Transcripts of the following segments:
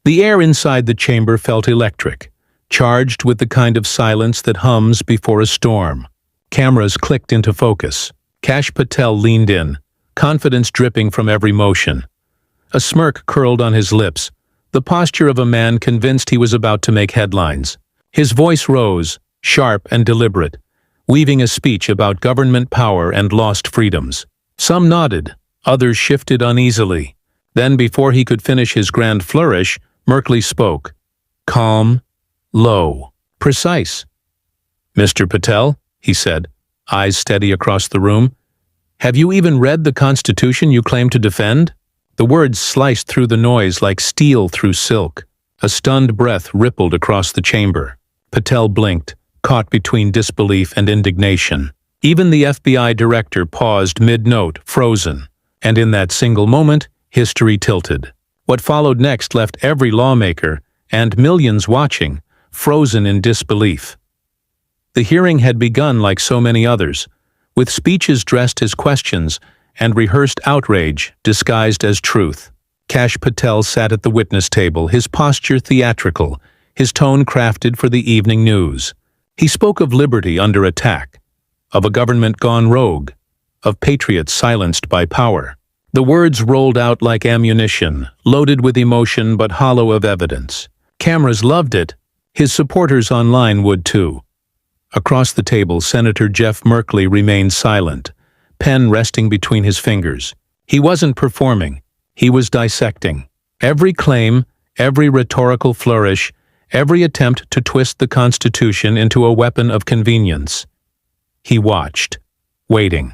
The air inside the chamber felt electric, charged with the kind of silence that hums before a storm. Cameras clicked into focus. Kash Patel leaned in, confidence dripping from every motion. A smirk curled on his lips, the posture of a man convinced he was about to make headlines. His voice rose, sharp and deliberate, weaving a speech about government power and lost freedoms. Some nodded, others shifted uneasily. Then, before he could finish his grand flourish, Merkley spoke. Calm, low, precise. "Mr. Patel," he said, eyes steady across the room, "have you even read the Constitution you claim to defend?" The words sliced through the noise like steel through silk. A stunned breath rippled across the chamber. Patel blinked, caught between disbelief and indignation. Even the FBI director paused mid-note, frozen. And in that single moment, history tilted. What followed next left every lawmaker, and millions watching, frozen in disbelief. The hearing had begun like so many others, with speeches dressed as questions and rehearsed outrage disguised as truth. Kash Patel sat at the witness table, his posture theatrical, his tone crafted for the evening news. He spoke of liberty under attack, of a government gone rogue, of patriots silenced by power. The words rolled out like ammunition, loaded with emotion but hollow of evidence. Cameras loved it. His supporters online would too. Across the table, Senator Jeff Merkley remained silent, pen resting between his fingers. He wasn't performing. He was dissecting. Every claim, every rhetorical flourish, every attempt to twist the Constitution into a weapon of convenience. He watched, waiting.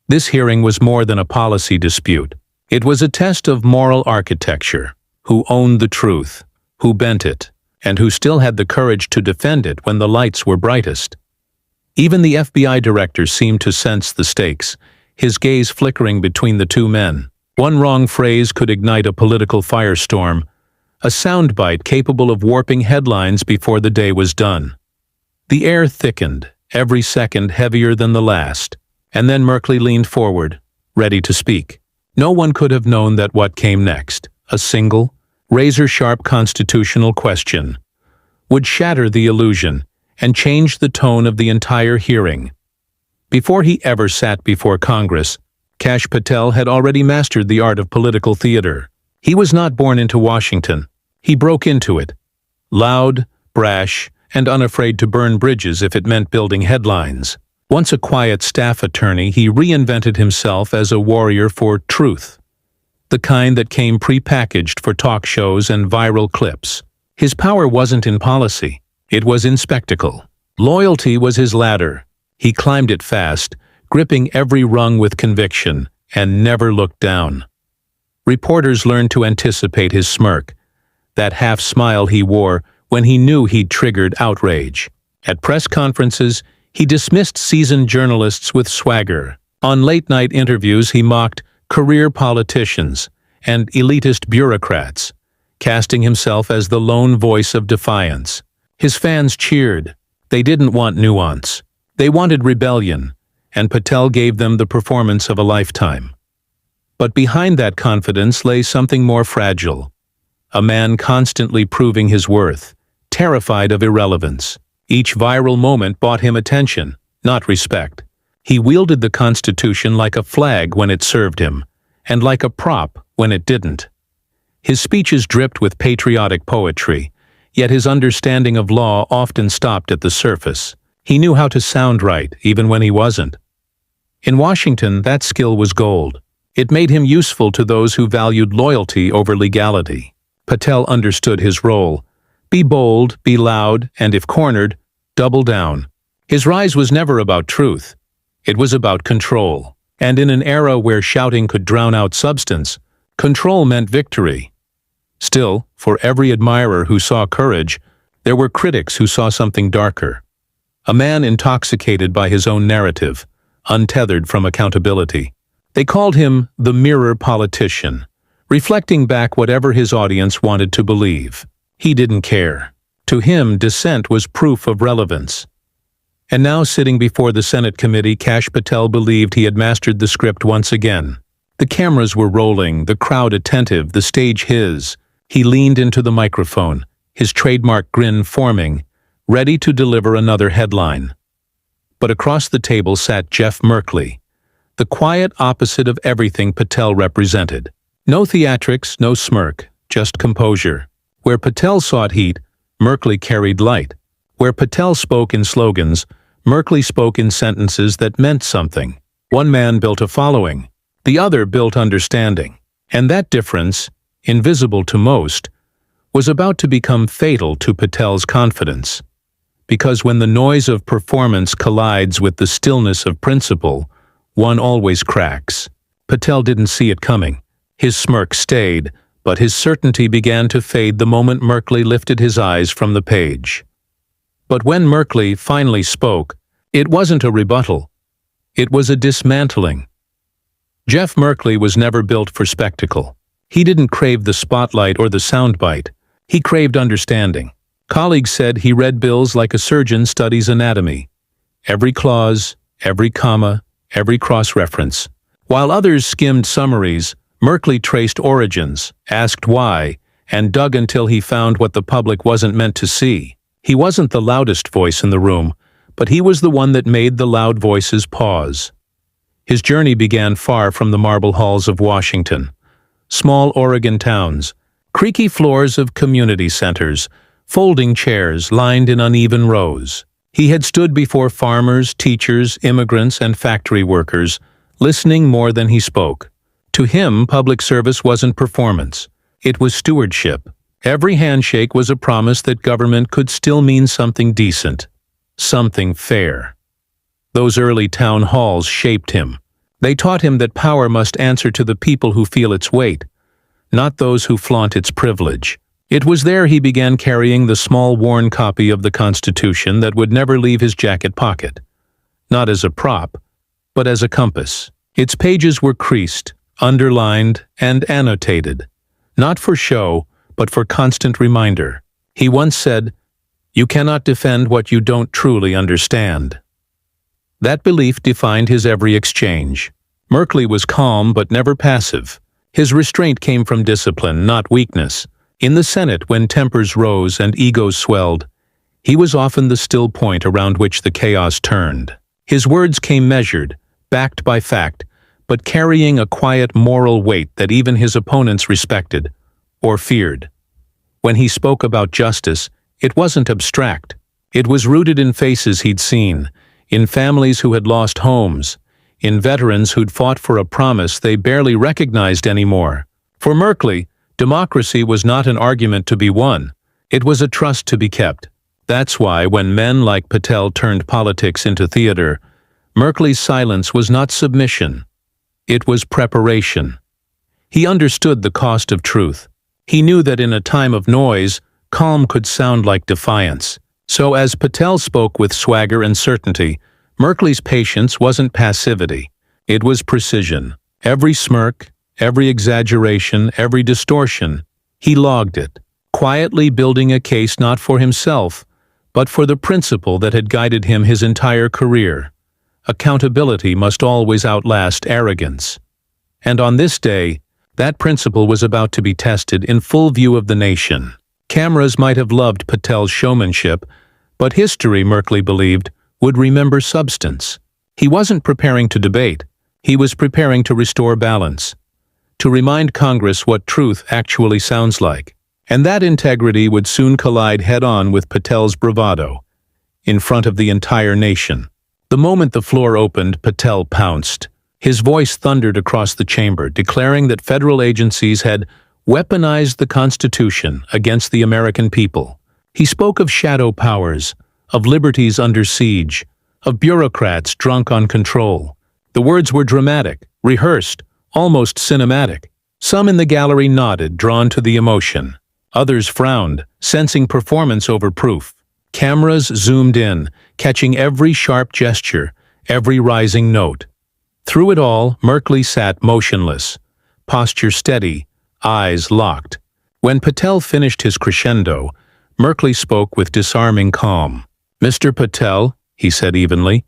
This hearing was more than a policy dispute. It was a test of moral architecture. Who owned the truth, who bent it, and who still had the courage to defend it when the lights were brightest. Even the FBI director seemed to sense the stakes, his gaze flickering between the two men. One wrong phrase could ignite a political firestorm, a soundbite capable of warping headlines before the day was done. The air thickened, every second heavier than the last, and then Merkley leaned forward, ready to speak. No one could have known that what came next, a single, razor-sharp constitutional question, would shatter the illusion and change the tone of the entire hearing. Before he ever sat before Congress, Kash Patel had already mastered the art of political theater. He was not born into Washington. He broke into it. Loud, brash, and unafraid to burn bridges if it meant building headlines. Once a quiet staff attorney, he reinvented himself as a warrior for truth, the kind that came pre-packaged for talk shows and viral clips. His power wasn't in policy. It was in spectacle. Loyalty was his ladder. He climbed it fast, gripping every rung with conviction, and never looked down. Reporters learned to anticipate his smirk, that half smile he wore when he knew he'd triggered outrage. At press conferences, he dismissed seasoned journalists with swagger. On late-night interviews, he mocked career politicians and elitist bureaucrats, casting himself as the lone voice of defiance. His fans cheered. They didn't want nuance. They wanted rebellion, and Patel gave them the performance of a lifetime. But behind that confidence lay something more fragile. A man constantly proving his worth, terrified of irrelevance. Each viral moment bought him attention, not respect. He wielded the Constitution like a flag when it served him, and like a prop when it didn't. His speeches dripped with patriotic poetry, yet his understanding of law often stopped at the surface. He knew how to sound right, even when he wasn't. In Washington, that skill was gold. It made him useful to those who valued loyalty over legality. Patel understood his role. Be bold, be loud, and if cornered, double down. His rise was never about truth. It was about control. And in an era where shouting could drown out substance, control meant victory. Still, for every admirer who saw courage, there were critics who saw something darker. A man intoxicated by his own narrative, untethered from accountability. They called him the mirror politician, reflecting back whatever his audience wanted to believe. He didn't care. To him, dissent was proof of relevance. And now, sitting before the Senate committee, Kash Patel believed he had mastered the script once again. The cameras were rolling, the crowd attentive, the stage his. He leaned into the microphone, his trademark grin forming, ready to deliver another headline. But across the table sat Jeff Merkley, the quiet opposite of everything Patel represented. No theatrics, no smirk, just composure. Where Patel sought heat, Merkley carried light. Where Patel spoke in slogans, Merkley spoke in sentences that meant something. One man built a following, the other built understanding. And that difference, invisible to most, was about to become fatal to Patel's confidence. Because when the noise of performance collides with the stillness of principle, one always cracks. Patel didn't see it coming. His smirk stayed, but his certainty began to fade the moment Merkley lifted his eyes from the page. But when Merkley finally spoke, it wasn't a rebuttal. It was a dismantling. Jeff Merkley was never built for spectacle. He didn't crave the spotlight or the soundbite. He craved understanding. Colleagues said he read bills like a surgeon studies anatomy. Every clause, every comma, every cross-reference. While others skimmed summaries, Merkley traced origins, asked why, and dug until he found what the public wasn't meant to see. He wasn't the loudest voice in the room, but he was the one that made the loud voices pause. His journey began far from the marble halls of Washington. Small Oregon towns, creaky floors of community centers, folding chairs lined in uneven rows. He had stood before farmers, teachers, immigrants, and factory workers, listening more than he spoke. To him, public service wasn't performance. It was stewardship. Every handshake was a promise that government could still mean something decent, something fair. Those early town halls shaped him. They taught him that power must answer to the people who feel its weight, not those who flaunt its privilege. It was there he began carrying the small worn copy of the Constitution that would never leave his jacket pocket. Not as a prop, but as a compass. Its pages were creased, underlined, and annotated. Not for show, but for constant reminder. He once said, "You cannot defend what you don't truly understand." That belief defined his every exchange. Merkley was calm but never passive. His restraint came from discipline, not weakness. In the Senate, when tempers rose and egos swelled, he was often the still point around which the chaos turned. His words came measured, backed by fact, but carrying a quiet moral weight that even his opponents respected, or feared. When he spoke about justice, it wasn't abstract. It was rooted in faces he'd seen, in families who had lost homes, in veterans who'd fought for a promise they barely recognized anymore. For Merkley, democracy was not an argument to be won. It was a trust to be kept. That's why when men like Patel turned politics into theater, Merkley's silence was not submission. It was preparation. He understood the cost of truth. He knew that in a time of noise, calm could sound like defiance. So as Patel spoke with swagger and certainty, Merkley's patience wasn't passivity. It was precision. Every smirk, every exaggeration, every distortion, he logged it, quietly building a case not for himself, but for the principle that had guided him his entire career. Accountability must always outlast arrogance. And on this day, that principle was about to be tested in full view of the nation. Cameras might have loved Patel's showmanship, but history, Merkley believed, would remember substance. He wasn't preparing to debate. He was preparing to restore balance, to remind Congress what truth actually sounds like. And that integrity would soon collide head-on with Patel's bravado, in front of the entire nation. The moment the floor opened, Patel pounced. His voice thundered across the chamber, declaring that federal agencies had weaponized the Constitution against the American people. He spoke of shadow powers, of liberties under siege, of bureaucrats drunk on control. The words were dramatic, rehearsed, almost cinematic. Some in the gallery nodded, drawn to the emotion. Others frowned, sensing performance over proof. Cameras zoomed in, catching every sharp gesture, every rising note. Through it all, Merkley sat motionless, posture steady, eyes locked. When Patel finished his crescendo, Merkley spoke with disarming calm. "Mr. Patel," he said evenly,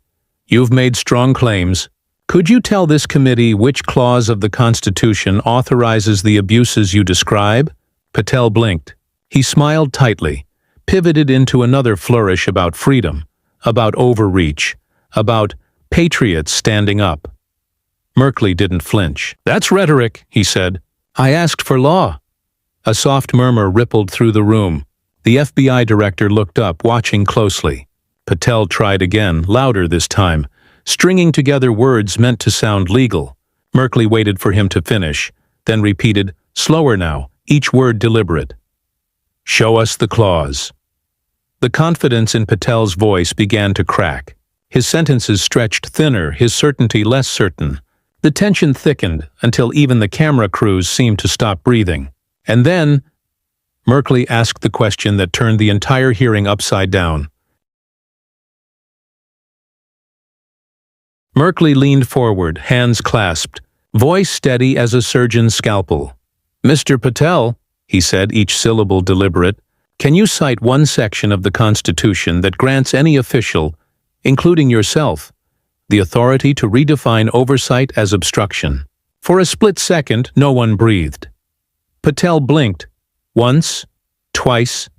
"you've made strong claims. Could you tell this committee which clause of the Constitution authorizes the abuses you describe?" Patel blinked. He smiled tightly, pivoted into another flourish about freedom, about overreach, about patriots standing up. Merkley didn't flinch. "That's rhetoric," he said. "I asked for law." A soft murmur rippled through the room. The FBI director looked up, watching closely. Patel tried again, louder this time, stringing together words meant to sound legal. Merkley waited for him to finish, then repeated, slower now, each word deliberate. "Show us the clause." The confidence in Patel's voice began to crack. His sentences stretched thinner, his certainty less certain. The tension thickened until even the camera crews seemed to stop breathing. And then, Merkley asked the question that turned the entire hearing upside down. Merkley leaned forward, hands clasped, voice steady as a surgeon's scalpel. "Mr. Patel," he said, each syllable deliberate, "can you cite one section of the Constitution that grants any official, including yourself, the authority to redefine oversight as obstruction?" For a split second, no one breathed. Patel blinked. Once, twice.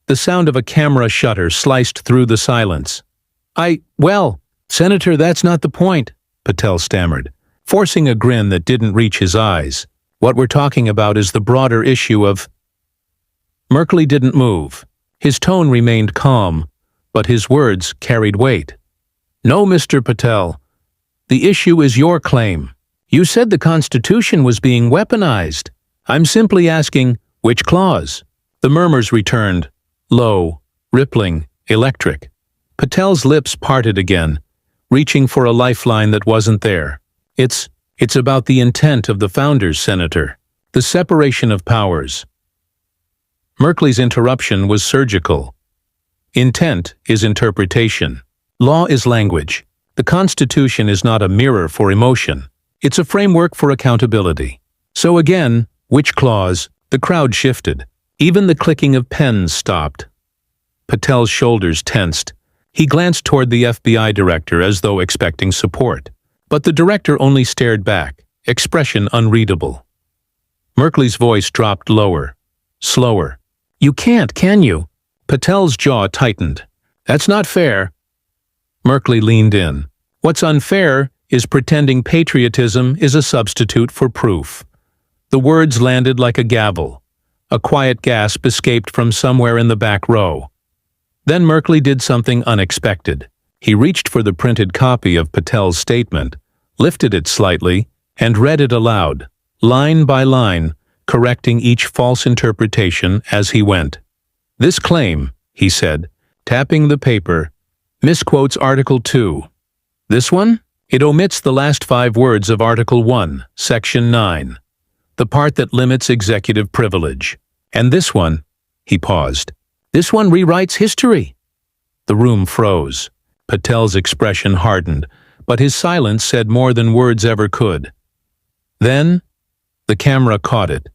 The sound of a camera shutter sliced through the silence. Well, Senator, that's not the point," Patel stammered, forcing a grin that didn't reach his eyes. "What we're talking about is the broader issue of—" Merkley didn't move. His tone remained calm, but his words carried weight. "No, Mr. Patel. The issue is your claim. You said the Constitution was being weaponized. I'm simply asking, which clause?" The murmurs returned, low, rippling, electric. Patel's lips parted again, reaching for a lifeline that wasn't there. It's about the intent of the founders, Senator. The separation of powers." Merkley's interruption was surgical. Intent is interpretation. Law is language. The Constitution is not a mirror for emotion. It's a framework for accountability. So again, which clause? The crowd shifted. Even the clicking of pens stopped. Patel's shoulders tensed. He glanced toward the FBI director as though expecting support. But the director only stared back, expression unreadable. Merkley's voice dropped lower, slower. "You can't, can you?" Patel's jaw tightened. "That's not fair." Merkley leaned in. "What's unfair is pretending patriotism is a substitute for proof." The words landed like a gavel. A quiet gasp escaped from somewhere in the back row. Then Merkley did something unexpected. He reached for the printed copy of Patel's statement, lifted it slightly, and read it aloud, line by line, correcting each false interpretation as he went. "This claim," he said, tapping the paper, "misquotes Article 2. This one? It omits the last 5 words of Article 1, Section 9, the part that limits executive privilege. And this one," he paused, "this one rewrites history." The room froze. Patel's expression hardened, but his silence said more than words ever could. Then, the camera caught it.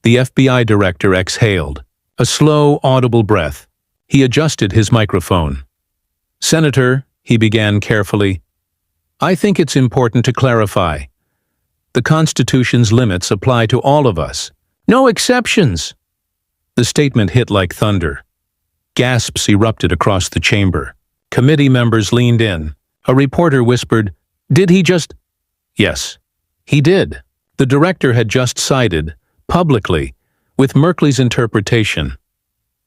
The FBI director exhaled, a slow, audible breath. He adjusted his microphone. "Senator," he began carefully, "I think it's important to clarify. The Constitution's limits apply to all of us. No exceptions." The statement hit like thunder. Gasps erupted across the chamber. Committee members leaned in. A reporter whispered, "Did he just—" Yes, he did. The director had just sided, publicly, with Merkley's interpretation.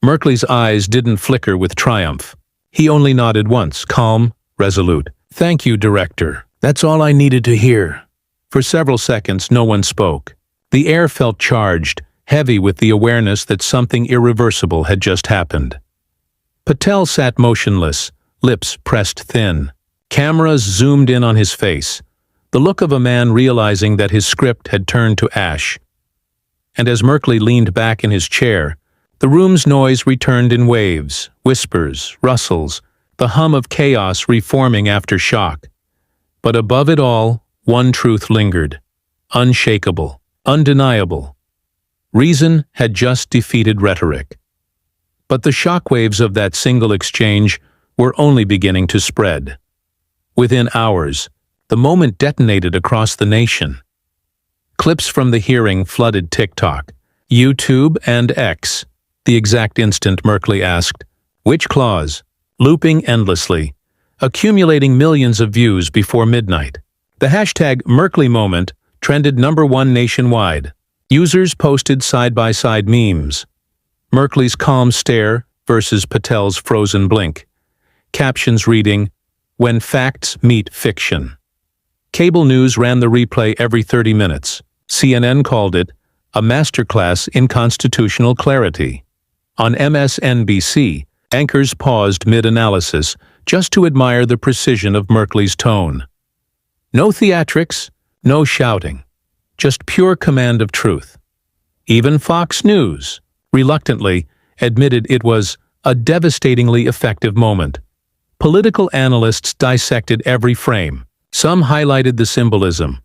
Merkley's eyes didn't flicker with triumph. He only nodded once, calm, resolute. "Thank you, Director. That's all I needed to hear." For several seconds, no one spoke. The air felt charged, heavy with the awareness that something irreversible had just happened. Patel sat motionless, lips pressed thin. Cameras zoomed in on his face, the look of a man realizing that his script had turned to ash. And as Merkley leaned back in his chair, the room's noise returned in waves, whispers, rustles, the hum of chaos reforming after shock. But above it all, one truth lingered, unshakable, undeniable. Reason had just defeated rhetoric. But the shockwaves of that single exchange were only beginning to spread. Within hours, the moment detonated across the nation. Clips from the hearing flooded TikTok. YouTube and X. The exact instant Merkley asked, "Which clause?" Looping endlessly, accumulating millions of views before midnight. The hashtag Merkley moment trended #1 nationwide. Users posted side-by-side memes. Merkley's calm stare versus Patel's frozen blink. Captions reading, "When facts meet fiction." Cable news ran the replay every 30 minutes. CNN called it a masterclass in constitutional clarity. On MSNBC, anchors paused mid-analysis just to admire the precision of Merkley's tone. No theatrics, no shouting, just pure command of truth. Even Fox News, reluctantly, admitted it was a devastatingly effective moment. Political analysts dissected every frame. Some highlighted the symbolism.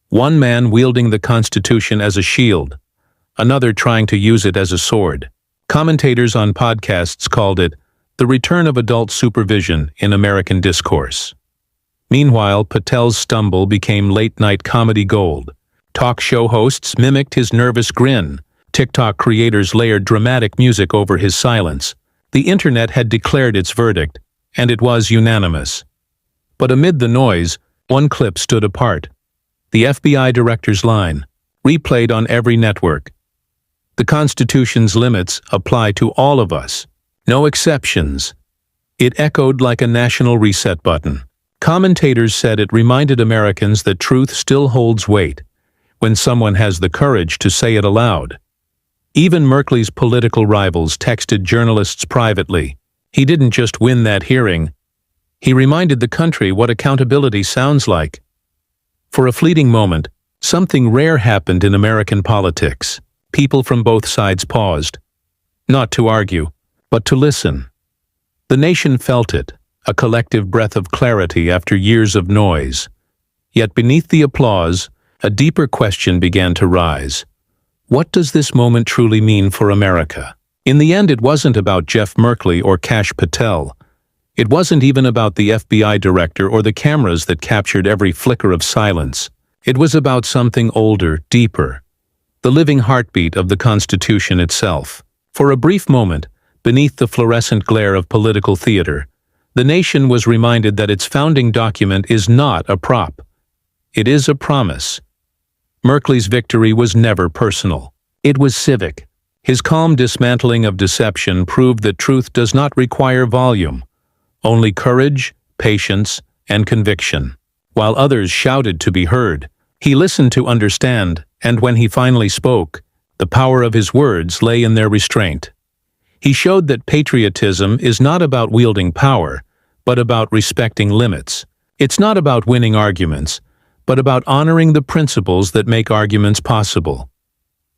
One man wielding the Constitution as a shield, another trying to use it as a sword. Commentators on podcasts called it the return of adult supervision in American discourse. Meanwhile, Patel's stumble became late-night comedy gold. Talk show hosts mimicked his nervous grin. TikTok creators layered dramatic music over his silence. The internet had declared its verdict, and it was unanimous. But amid the noise, one clip stood apart. The FBI director's line, replayed on every network. "The Constitution's limits apply to all of us. No exceptions." It echoed like a national reset button. Commentators said it reminded Americans that truth still holds weight when someone has the courage to say it aloud. Even Merkley's political rivals texted journalists privately. He didn't just win that hearing. He reminded the country what accountability sounds like. For a fleeting moment, something rare happened in American politics. People from both sides paused, not to argue, but to listen. The nation felt it, a collective breath of clarity after years of noise. Yet beneath the applause, a deeper question began to rise. What does this moment truly mean for America? In the end, it wasn't about Jeff Merkley or Kash Patel. It wasn't even about the FBI director or the cameras that captured every flicker of silence. It was about something older, deeper. The living heartbeat of the Constitution itself. For a brief moment, beneath the fluorescent glare of political theater, the nation was reminded that its founding document is not a prop. It is a promise. Merkley's victory was never personal. It was civic. His calm dismantling of deception proved that truth does not require volume, only courage, patience, and conviction. While others shouted to be heard, he listened to understand, and when he finally spoke, the power of his words lay in their restraint. He showed that patriotism is not about wielding power, but about respecting limits. It's not about winning arguments, but about honoring the principles that make arguments possible.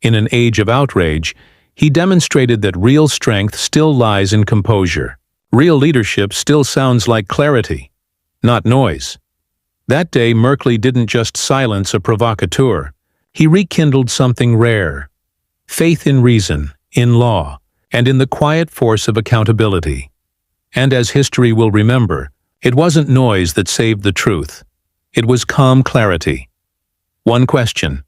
In an age of outrage, he demonstrated that real strength still lies in composure. Real leadership still sounds like clarity, not noise. That day, Merkley didn't just silence a provocateur. He rekindled something rare. Faith in reason, in law, and in the quiet force of accountability. And as history will remember, it wasn't noise that saved the truth. It was calm clarity. One question.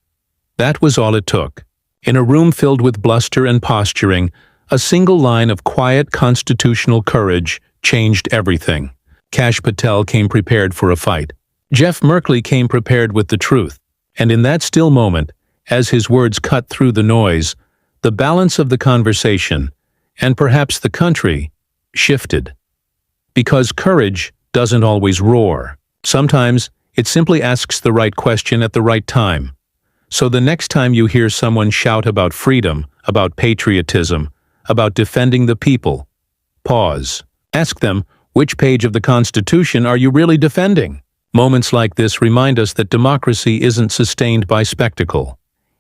That was all it took. In a room filled with bluster and posturing, a single line of quiet constitutional courage changed everything. Kash Patel came prepared for a fight. Jeff Merkley came prepared with the truth. And in that still moment, as his words cut through the noise, the balance of the conversation, and perhaps the country, shifted. Because courage doesn't always roar. Sometimes it simply asks the right question at the right time. So the next time you hear someone shout about freedom, about patriotism, about defending the people, pause. Ask them, which page of the Constitution are you really defending? Moments like this remind us that democracy isn't sustained by spectacle.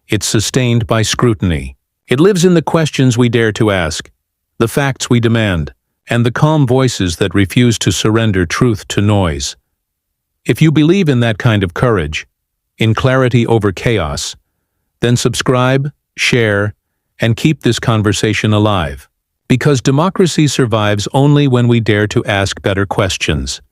It's sustained by scrutiny. It lives in the questions we dare to ask, the facts we demand, and the calm voices that refuse to surrender truth to noise. If you believe in that kind of courage, in clarity over chaos, then subscribe, share, and keep this conversation alive. Because democracy survives only when we dare to ask better questions.